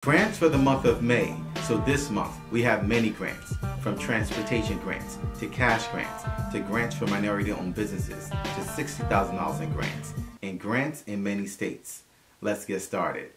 Grants for the month of May. So this month we have many grants, from transportation grants to cash grants to grants for minority-owned businesses to $60,000 in grants, and grants in many states. Let's get started.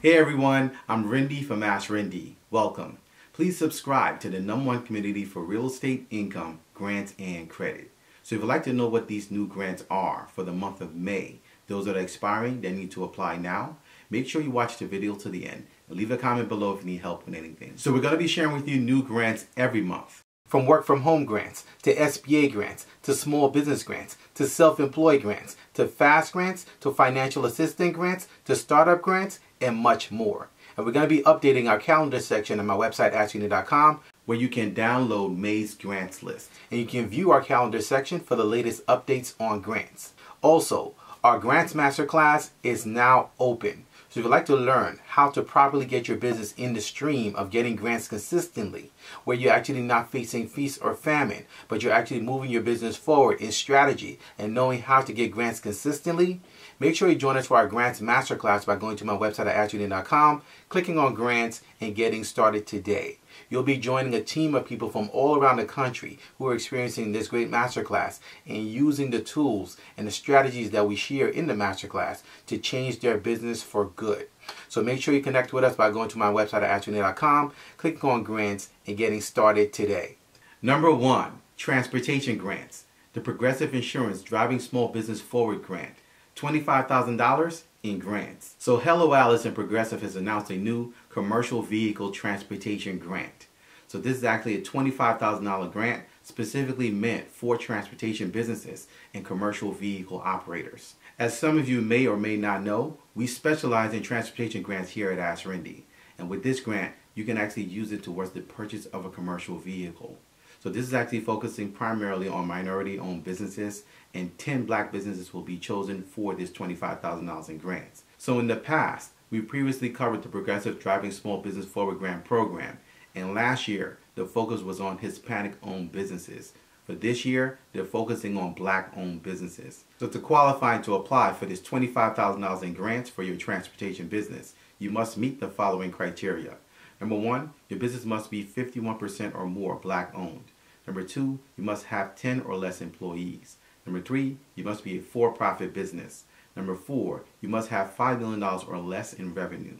Hey everyone, I'm Rinde from AskRinde. Welcome. Please subscribe to the #1 community for real estate income, grants, and credit. So if you'd like to know what these new grants are for the month of May, those that are expiring that need to apply now, make sure you watch the video to the end and leave a comment below if you need help with anything. So we're going to be sharing with you new grants every month. From work from home grants, to SBA grants, to small business grants, to self-employed grants, to FAST grants, to financial assistance grants, to startup grants, and much more. And we're going to be updating our calendar section on my website, AskRinde.com, where you can download May's grants list. And you can view our calendar section for the latest updates on grants. Also, our Grants Masterclass is now open. So if you'd like to learn how to properly get your business in the stream of getting grants consistently, where you're actually not facing feast or famine, but you're actually moving your business forward in strategy and knowing how to get grants consistently, make sure you join us for our Grants Masterclass by going to my website at AskRinde.com, clicking on Grants, and getting started today. You'll be joining a team of people from all around the country who are experiencing this great masterclass and using the tools and the strategies that we share in the masterclass to change their business for good. So make sure you connect with us by going to my website at AskRinde.com, clicking on Grants, and getting started today. #1, transportation grants. The Progressive Insurance Driving Small Business Forward Grant. $25,000 in grants. So Hello Alice and Progressive has announced a new commercial vehicle transportation grant. So this is actually a $25,000 grant specifically meant for transportation businesses and commercial vehicle operators. As some of you may or may not know, we specialize in transportation grants here at AskRinde. And with this grant, you can actually use it towards the purchase of a commercial vehicle. So this is actually focusing primarily on minority-owned businesses, and 10 black businesses will be chosen for this $25,000 in grants. So in the past, we previously covered the Progressive Driving Small Business Forward Grant program, and last year, the focus was on Hispanic-owned businesses. For this year, they're focusing on black-owned businesses. So to qualify and to apply for this $25,000 in grants for your transportation business, you must meet the following criteria. #1, your business must be 51% or more black-owned. #2, you must have 10 or less employees. #3, you must be a for-profit business. #4, you must have $5 million or less in revenue.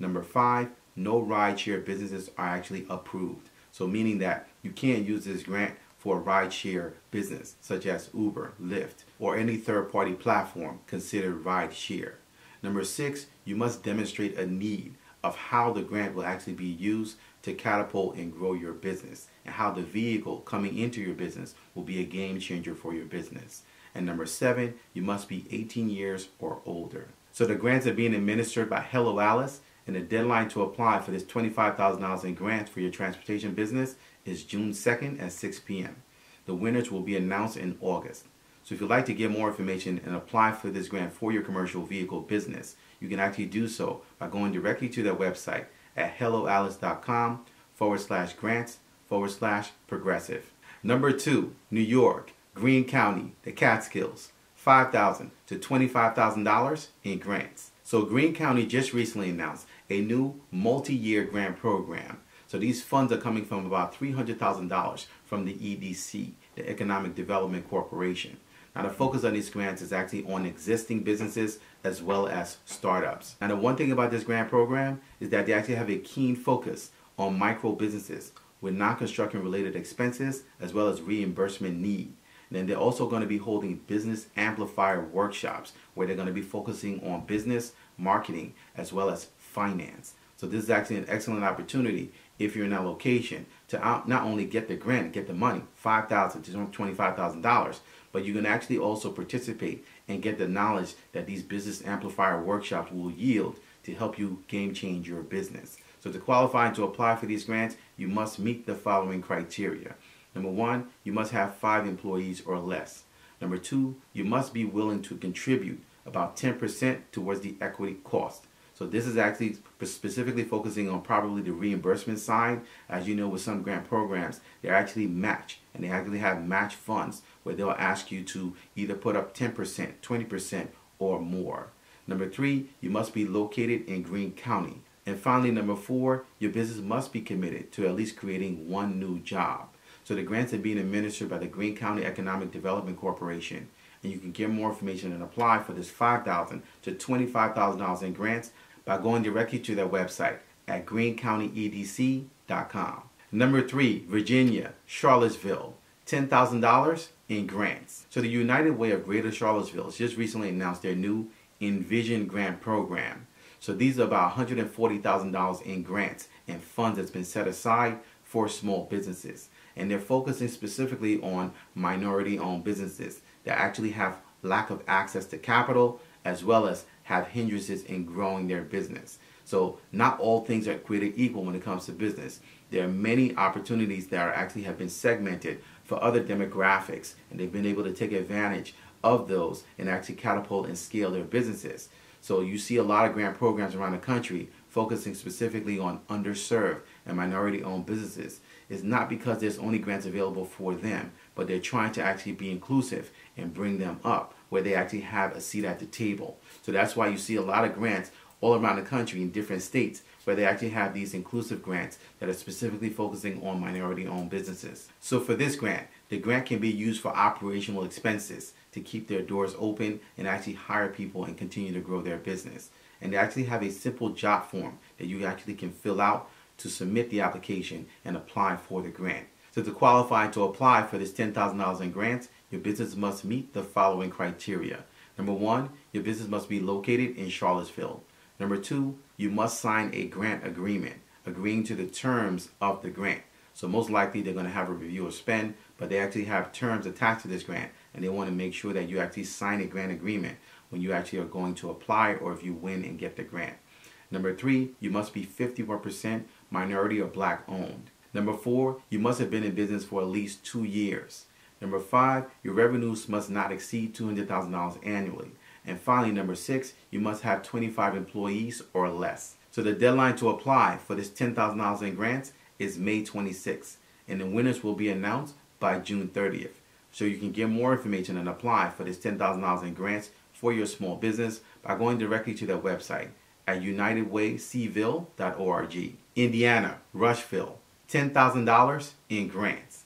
#5, no rideshare businesses are actually approved. So meaning that you can't use this grant for a rideshare business, such as Uber, Lyft, or any third-party platform considered rideshare. #6, you must demonstrate a need of how the grant will actually be used to catapult and grow your business, and how the vehicle coming into your business will be a game changer for your business. And #7, you must be 18 years or older. So the grants are being administered by Hello Alice, and the deadline to apply for this $25,000 in grants for your transportation business is June 2nd at 6 p.m. The winners will be announced in August. So if you'd like to get more information and apply for this grant for your commercial vehicle business, you can actually do so by going directly to their website at helloalice.com/grants/progressive. #2, New York, Greene County, the Catskills, $5,000 to $25,000 in grants. So Greene County just recently announced a new multi-year grant program. So these funds are coming from about $300,000 from the EDC, the Economic Development Corporation. Now the focus on these grants is actually on existing businesses as well as startups. Now the one thing about this grant program is that they actually have a keen focus on micro businesses with non-construction related expenses as well as reimbursement need. And then they're also going to be holding business amplifier workshops where they're going to be focusing on business, marketing, as well as finance. So this is actually an excellent opportunity if you're in that location to not only get the grant, get the money, $5,000 to $25,000, but you can actually also participate and get the knowledge that these business amplifier workshops will yield to help you game change your business. So to qualify and to apply for these grants, you must meet the following criteria. #1, you must have 5 employees or less. #2, you must be willing to contribute about 10% towards the equity cost. So this is actually specifically focusing on probably the reimbursement side. As you know, with some grant programs, they're actually match, and they actually have match funds where they'll ask you to either put up 10%, 20%, or more. Number 3, you must be located in Greene County. And finally, number 4, your business must be committed to at least creating one new job. So the grants are being administered by the Greene County Economic Development Corporation. And you can get more information and apply for this $5,000 to $25,000 in grants by going directly to their website at greenecountyedc.com. Number 3, Virginia, Charlottesville, $10,000 in grants. So the United Way of Greater Charlottesville has just recently announced their new Envision Grant Program. So these are about $140,000 in grants and funds that's been set aside for small businesses. And they're focusing specifically on minority-owned businesses that actually have lack of access to capital, as well as have hindrances in growing their business. So not all things are created equal when it comes to business. There are many opportunities that actually have been segmented for other demographics, and they've been able to take advantage of those and actually catapult and scale their businesses. So you see a lot of grant programs around the country focusing specifically on underserved and minority-owned businesses. It's not because there's only grants available for them, but they're trying to actually be inclusive and bring them up where they actually have a seat at the table. So that's why you see a lot of grants all around the country in different states where they actually have these inclusive grants that are specifically focusing on minority-owned businesses. So for this grant, the grant can be used for operational expenses to keep their doors open and actually hire people and continue to grow their business. And they actually have a simple job form that you actually can fill out to submit the application and apply for the grant. So to qualify to apply for this $10,000 in grants, your business must meet the following criteria. Number 1, your business must be located in Charlottesville. Number 2, you must sign a grant agreement, agreeing to the terms of the grant. So most likely they're going to have a review of spend, but they actually have terms attached to this grant, and they want to make sure that you actually sign a grant agreement when you actually are going to apply or if you win and get the grant. Number 3, you must be 51% minority or black owned. Number 4, you must have been in business for at least 2 years. Number 5, your revenues must not exceed $200,000 annually. And finally, number 6, you must have 25 employees or less. So the deadline to apply for this $10,000 in grants is May 26th, and the winners will be announced by June 30th. So you can get more information and apply for this $10,000 in grants for your small business by going directly to their website at unitedwaycville.org. Indiana, Rushville, $10,000 in grants.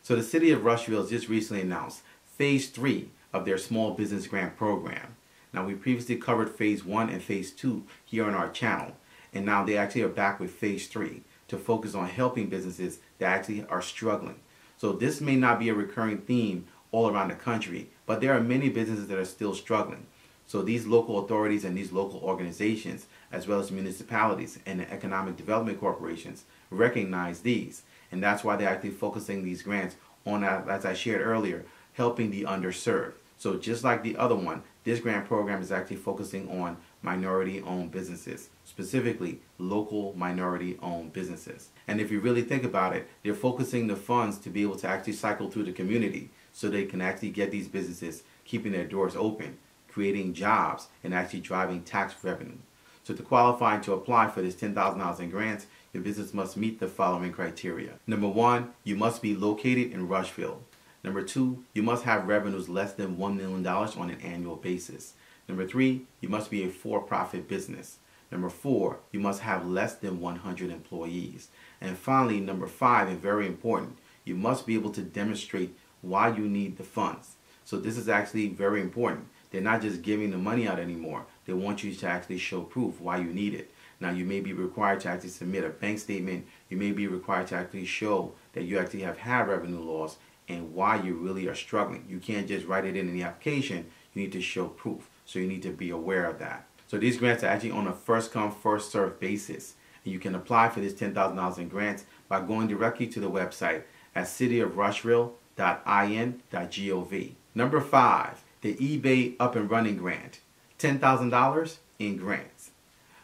So the city of Rushville has just recently announced Phase 3 of their small business grant program. Now, we previously covered Phase 1 and Phase 2 here on our channel, and now they actually are back with Phase 3 to focus on helping businesses that actually are struggling. So this may not be a recurring theme all around the country, but there are many businesses that are still struggling. So these local authorities and these local organizations, as well as municipalities and the economic development corporations, recognize these. And that's why they're actually focusing these grants on, as I shared earlier, helping the underserved. So just like the other one, this grant program is actually focusing on minority-owned businesses, specifically local minority-owned businesses. And if you really think about it, they're focusing the funds to be able to actually cycle through the community so they can actually get these businesses keeping their doors open, creating jobs, and actually driving tax revenue. So to qualify and to apply for this $10,000 in grants, your business must meet the following criteria. Number 1, you must be located in Rushville. Number 2, you must have revenues less than $1 million on an annual basis. Number 3, you must be a for-profit business. Number 4, you must have less than 100 employees. And finally, number 5, and very important, you must be able to demonstrate why you need the funds. So this is actually very important. They're not just giving the money out anymore. They want you to actually show proof why you need it. Now, you may be required to actually submit a bank statement. You may be required to actually show that you actually have had revenue loss and why you really are struggling. You can't just write it in the application. You need to show proof. So you need to be aware of that. So these grants are actually on a first-come, first-served basis. And you can apply for this $10,000 in grants by going directly to the website at cityofrushville.in.gov. Number 5, the eBay Up and Running Grant, $10,000 in grants.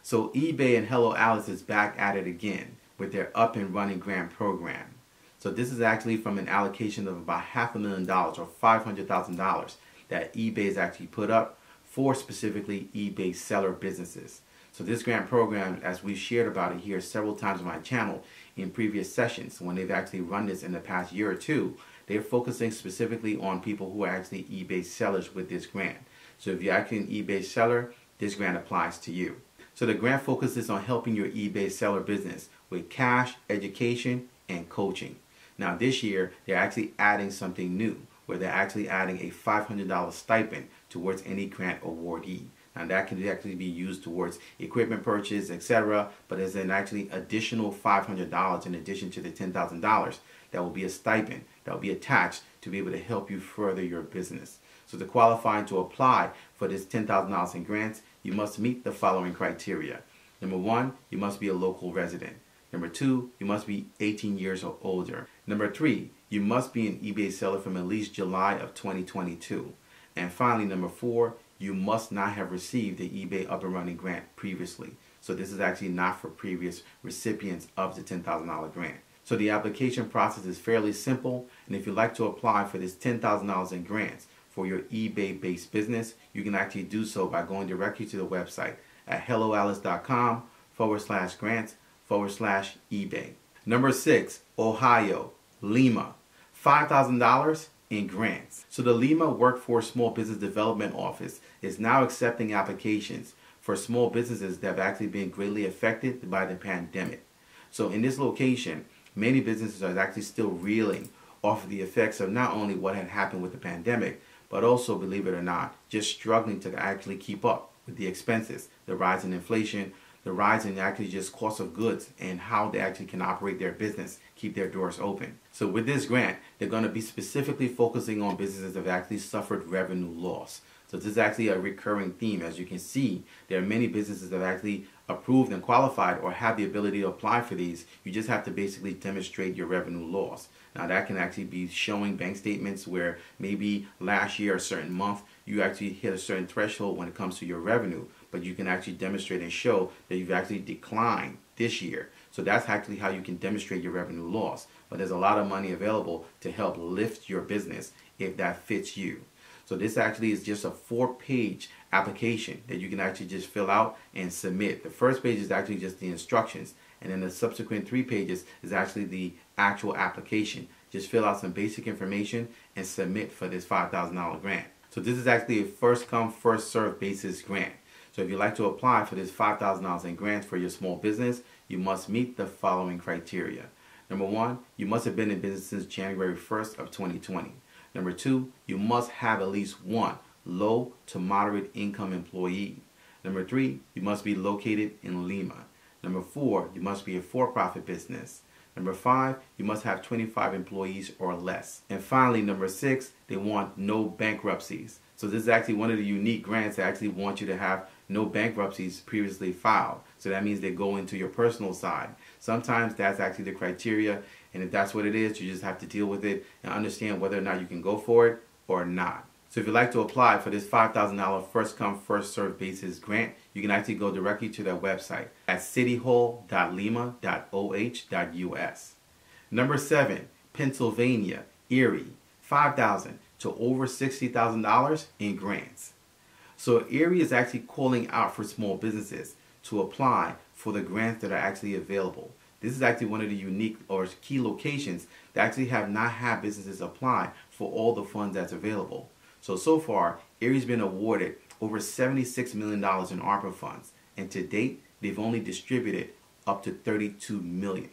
So eBay and Hello Alice is back at it again with their Up and Running Grant program. So this is actually from an allocation of about $500,000 or $500,000 that eBay has actually put up for specifically eBay seller businesses. So this grant program, as we've shared about it here several times on my channel in previous sessions, when they've actually run this in the past year or two, they're focusing specifically on people who are actually eBay sellers with this grant. So if you're actually an eBay seller, this grant applies to you. So the grant focuses on helping your eBay seller business with cash, education, and coaching. Now this year, they're actually adding something new, where they're actually adding a $500 stipend towards any grant awardee. Now that can actually be used towards equipment purchase, etc. But there's an actually additional $500 in addition to the $10,000 that will be a stipend that will be attached to be able to help you further your business. So to qualify to apply for this $10,000 in grants, you must meet the following criteria. Number 1, you must be a local resident. Number 2, you must be 18 years or older. Number 3, you must be an eBay seller from at least July of 2022. And finally, number 4, you must not have received the eBay Up and Running grant previously. So this is actually not for previous recipients of the $10,000 grant. So the application process is fairly simple, and if you'd like to apply for this $10,000 in grants for your eBay-based business, you can actually do so by going directly to the website at helloalice.com/grants/eBay. Number 6, Ohio, Lima, $5,000 in grants. So the Lima Workforce Small Business Development Office is now accepting applications for small businesses that have actually been greatly affected by the pandemic. So in this location, many businesses are actually still reeling off of the effects of not only what had happened with the pandemic, but also, believe it or not, just struggling to actually keep up with the expenses, the rise in inflation, the rise in actually just cost of goods, and how they actually can operate their business, keep their doors open. So with this grant, they're going to be specifically focusing on businesses that have actually suffered revenue loss. So this is actually a recurring theme. As you can see, there are many businesses that have actually approved and qualified or have the ability to apply for these. You just have to basically demonstrate your revenue loss. Now that can actually be showing bank statements where maybe last year, a certain month, you actually hit a certain threshold when it comes to your revenue, but you can actually demonstrate and show that you've actually declined this year. So that's actually how you can demonstrate your revenue loss. But there's a lot of money available to help lift your business if that fits you. So this actually is just a 4-page application that you can actually just fill out and submit. The first page is actually just the instructions, and then the subsequent 3 pages is actually the actual application. Just fill out some basic information and submit for this $5,000 grant. So this is actually a first come, first served basis grant. So if you'd like to apply for this $5,000 in grants for your small business, you must meet the following criteria. Number 1, you must have been in business since January 1st of 2020. Number 2, you must have at least 1 low to moderate income employee. Number 3, you must be located in Lima. Number 4, you must be a for-profit business. Number 5, you must have 25 employees or less. And finally, number 6, they want no bankruptcies. So this is actually one of the unique grants that actually want you to have no bankruptcies previously filed. So that means they go into your personal side. Sometimes that's actually the criteria, and if that's what it is, you just have to deal with it and understand whether or not you can go for it or not. So if you'd like to apply for this $5,000 first come, first served basis grant, you can actually go directly to their website at cityhall.lima.oh.us. Number 7, Pennsylvania, Erie, $5,000 to over $60,000 in grants. So Erie is actually calling out for small businesses to apply for the grants that are actually available. This is actually one of the unique or key locations that actually have not had businesses apply for all the funds that's available. So far, Erie's been awarded over $76 million in ARPA funds, and to date, they've only distributed up to $32 million.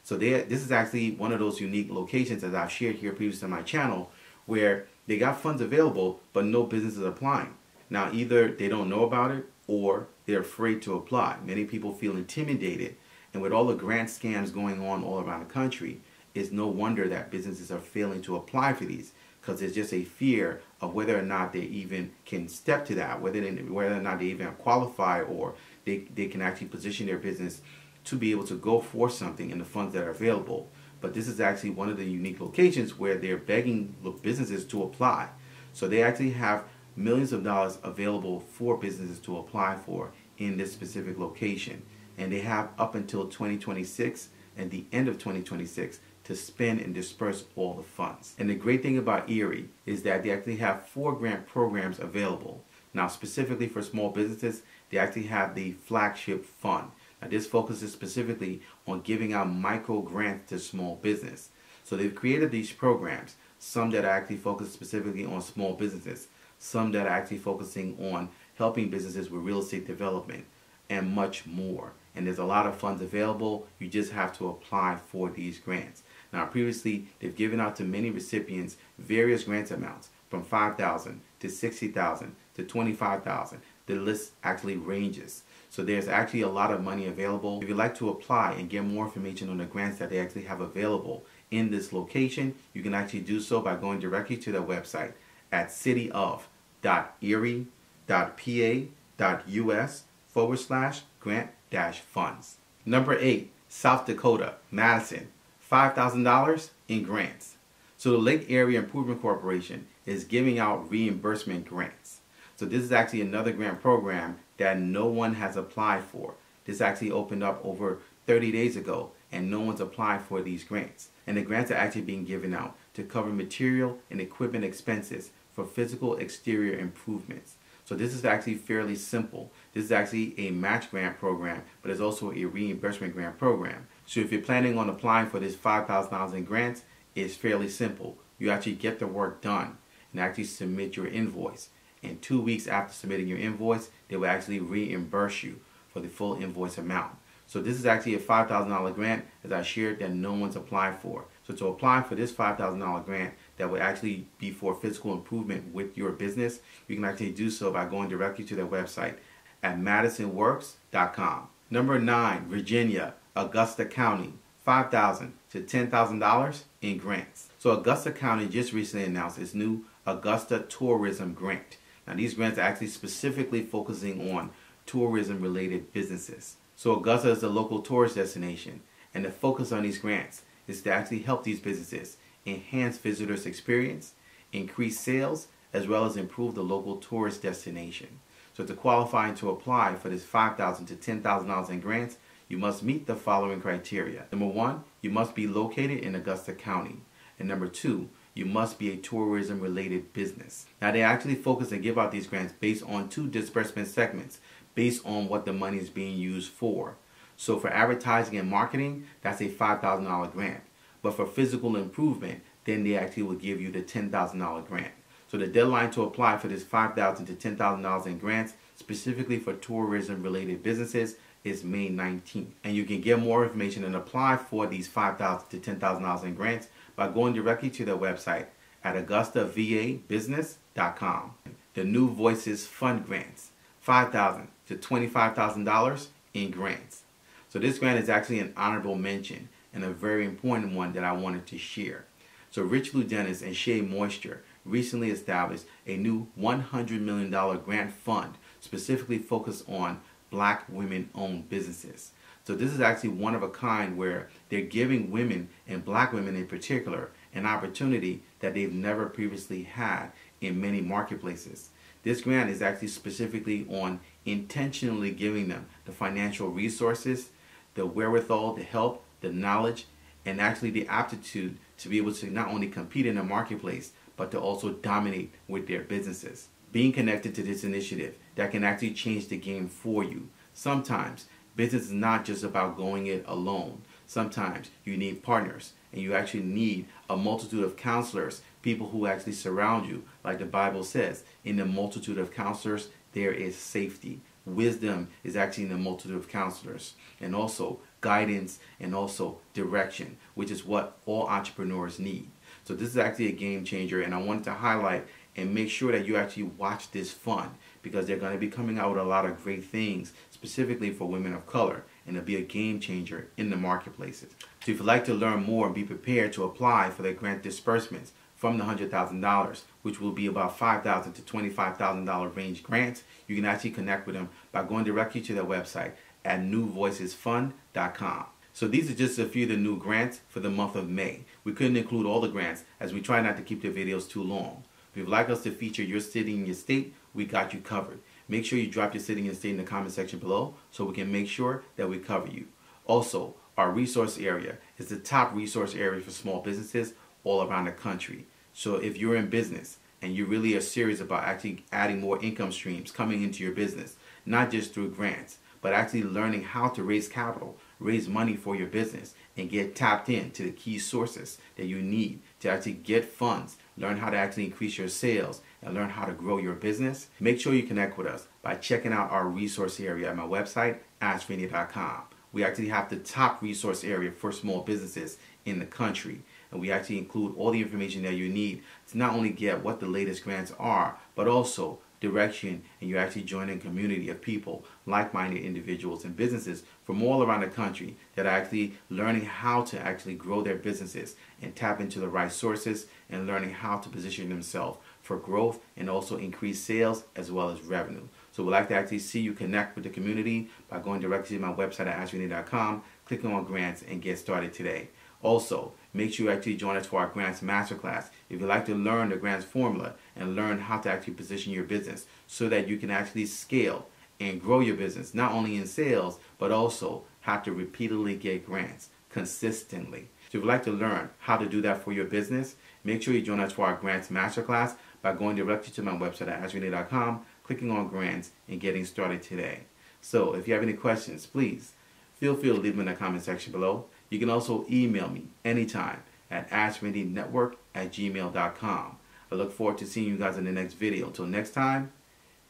So this is actually one of those unique locations, as I've shared here previously on my channel, where they got funds available, but no business is applying. Now, either they don't know about it or they're afraid to apply. Many people feel intimidated, and with all the grant scams going on all around the country, it's no wonder that businesses are failing to apply for these, because there's just a fear of whether or not they even can step to that, whether or not they even qualify, or they can actually position their business to be able to go for something in the funds that are available. But this is actually one of the unique locations where they're begging businesses to apply. So they actually have millions of dollars available for businesses to apply for in this specific location. And they have up until 2026 and the end of 2026 to spend and disperse all the funds. And the great thing about Erie is that they actually have 4 grant programs available. Now, specifically for small businesses, they actually have the flagship fund. Now this focuses specifically on giving out micro grants to small business. So they've created these programs, some that are actually focused specifically on small businesses, some that are actually focusing on helping businesses with real estate development, and much more. And there's a lot of funds available. You just have to apply for these grants. Now previously, they've given out to many recipients various grant amounts from $5,000 to $60,000 to $25,000. The list actually ranges. So there's actually a lot of money available. If you'd like to apply and get more information on the grants that they actually have available in this location, you can actually do so by going directly to their website at cityof.erie.pa.us/grant-funds. Number 8, South Dakota, Madison, $5,000 in grants. So the Lake Area Improvement Corporation is giving out reimbursement grants. So this is actually another grant program that no one has applied for. This actually opened up over 30 days ago and no one's applied for these grants. And the grants are actually being given out to cover material and equipment expenses for physical exterior improvements. So this is actually fairly simple. This is actually a match grant program, but it's also a reimbursement grant program. So if you're planning on applying for this $5,000 in grants, it's fairly simple. You actually get the work done and actually submit your invoice. And 2 weeks after submitting your invoice, they will actually reimburse you for the full invoice amount. So this is actually a $5,000 grant, as I shared, that no one's applied for. So to apply for this $5,000 grant that will actually be for physical improvement with your business, you can actually do so by going directly to their website at madisonworks.com. Number 9, Virginia, Augusta County, $5,000 to $10,000 in grants. So Augusta County just recently announced its new Augusta Tourism Grant. Now these grants are actually specifically focusing on tourism related businesses. So Augusta is a local tourist destination, and the focus on these grants is to actually help these businesses enhance visitors' experience, increase sales, as well as improve the local tourist destination. So to qualify and to apply for this $5,000 to $10,000 in grants, you must meet the following criteria. Number 1, you must be located in Augusta County. And number 2, you must be a tourism related business. Now they actually focus and give out these grants based on 2 disbursement segments, based on what the money is being used for. So for advertising and marketing, that's a $5,000 grant. But for physical improvement, then they actually will give you the $10,000 grant. So the deadline to apply for this $5,000 to $10,000 in grants, specifically for tourism related businesses, is May 19th. And you can get more information and apply for these $5,000 to $10,000 in grants by going directly to their website at AUGUSTAVAbusiness.com. The New Voices Fund Grants, $5,000 to $25,000 in grants. So this grant is actually an honorable mention and a very important one that I wanted to share. So Rich Lou Dennis and Shea Moisture recently established a new $100 million grant fund specifically focused on Black women-owned businesses. So this is actually one of a kind where they're giving women, and Black women in particular, an opportunity that they've never previously had in many marketplaces. This grant is actually specifically on intentionally giving them the financial resources, the wherewithal, the help, the knowledge, and actually the aptitude to be able to not only compete in the marketplace, but to also dominate with their businesses. Being connected to this initiative that can actually change the game for you. Sometimes business is not just about going it alone. Sometimes you need partners, and you actually need a multitude of counselors, people who actually surround you. Like the Bible says, in the multitude of counselors, there is safety. Wisdom is actually in the multitude of counselors, and also guidance and also direction, which is what all entrepreneurs need. So this is actually a game changer, and I wanted to highlight and make sure that you actually watch this fund, because they're going to be coming out with a lot of great things specifically for women of color, and it'll be a game changer in the marketplaces. So if you'd like to learn more and be prepared to apply for the grant disbursements from the $100,000, which will be about $5,000 to $25,000 range grants, you can actually connect with them by going directly to their website at newvoicesfund.com. So these are just a few of the new grants for the month of May. We couldn't include all the grants as we try not to keep the videos too long. If you'd like us to feature your city and your state, we got you covered. Make sure you drop your city and state in the comment section below so we can make sure that we cover you. Also, our resource area is the top resource area for small businesses all around the country. So if you're in business, and you really are serious about actually adding more income streams coming into your business, not just through grants, but actually learning how to raise capital, raise money for your business, and get tapped into the key sources that you need to actually get funds, learn how to actually increase your sales, and learn how to grow your business, make sure you connect with us by checking out our resource area at my website, AskRinde.com. We actually have the top resource area for small businesses in the country. And we actually include all the information that you need to not only get what the latest grants are, but also direction, and you actually join a community of people, like-minded individuals and businesses from all around the country that are actually learning how to actually grow their businesses and tap into the right sources and learning how to position themselves for growth and also increase sales as well as revenue. So we'd like to actually see you connect with the community by going directly to my website at AskRinde.com, clicking on grants, and get started today. Also, make sure you actually join us for our Grants Masterclass if you'd like to learn the grants formula and learn how to actually position your business so that you can actually scale and grow your business, not only in sales, but also have to repeatedly get grants consistently. So if you'd like to learn how to do that for your business, make sure you join us for our Grants Masterclass by going directly to my website at AskRinde.com, clicking on grants, and getting started today. So if you have any questions, please feel free to leave them in the comment section below. You can also email me anytime at AskRindeNetwork@gmail.com. I look forward to seeing you guys in the next video. Until next time,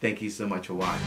thank you so much for watching.